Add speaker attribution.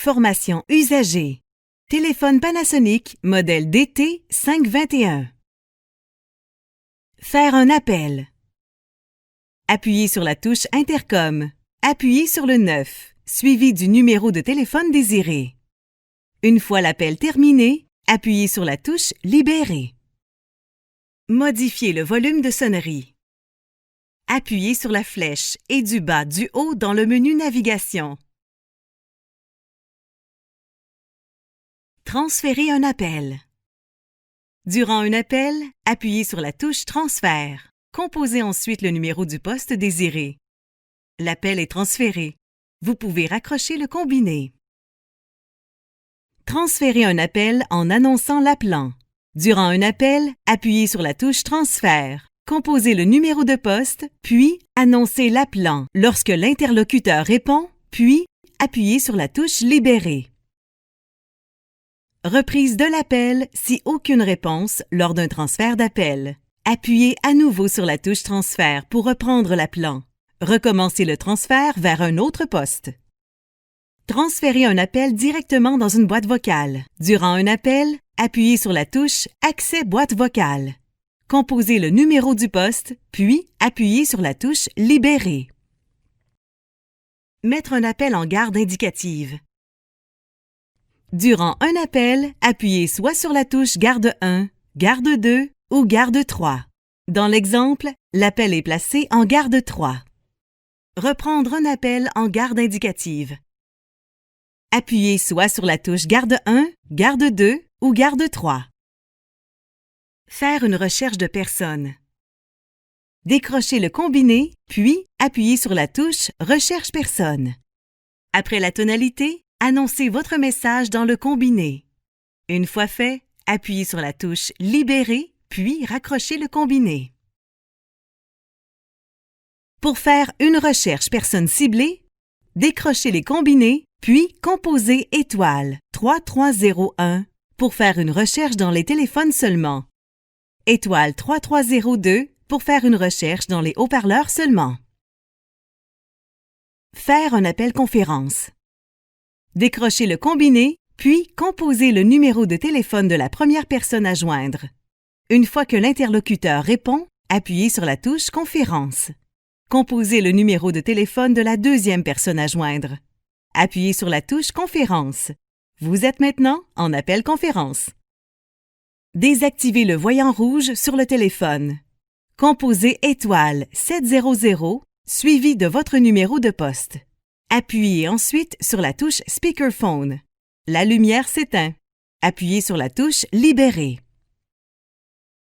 Speaker 1: Informations usagées. Téléphone Panasonic, modèle DT521. Faire un appel. Appuyez sur la touche Intercom. Appuyez sur le 9, suivi du numéro de téléphone désiré. Une fois l'appel terminé, appuyez sur la touche Libérer. Modifier le volume de sonnerie. Appuyez sur la flèche et du bas du haut dans le menu Navigation. Transférer un appel. Durant un appel, appuyez sur la touche Transfert. Composez ensuite le numéro du poste désiré. L'appel est transféré. Vous pouvez raccrocher le combiné. Transférer un appel en annonçant l'appelant. Durant un appel, appuyez sur la touche Transfert. Composez le numéro de poste, puis annoncez l'appelant lorsque l'interlocuteur répond, puis appuyez sur la touche Libérer. Reprise de l'appel si aucune réponse lors d'un transfert d'appel. Appuyez à nouveau sur la touche Transfert pour reprendre l'appelant. Recommencez le transfert vers un autre poste. Transférez un appel directement dans une boîte vocale. Durant un appel, appuyez sur la touche Accès boîte vocale. Composez le numéro du poste, puis appuyez sur la touche Libérer. Mettre un appel en garde indicative. Durant un appel, appuyez soit sur la touche Garde 1, Garde 2 ou Garde 3. Dans l'exemple, l'appel est placé en Garde 3. Reprendre un appel en garde indicative. Appuyez soit sur la touche Garde 1, Garde 2 ou Garde 3. Faire une recherche de personne. Décrochez le combiné, puis appuyez sur la touche Recherche personne. Après la tonalité, annoncez votre message dans le combiné. Une fois fait, appuyez sur la touche Libérer, puis raccrochez le combiné. Pour faire une recherche personne ciblée, décrochez les combinés, puis composez étoile 3301 pour faire une recherche dans les téléphones seulement. Étoile 3302 pour faire une recherche dans les haut-parleurs seulement. Faire un appel conférence. Décrochez le combiné, puis composez le numéro de téléphone de la première personne à joindre. Une fois que l'interlocuteur répond, appuyez sur la touche Conférence. Composez le numéro de téléphone de la deuxième personne à joindre. Appuyez sur la touche Conférence. Vous êtes maintenant en appel conférence. Désactivez le voyant rouge sur le téléphone. Composez étoile 700 suivi de votre numéro de poste. Appuyez ensuite sur la touche Speakerphone. La lumière s'éteint. Appuyez sur la touche Libérer.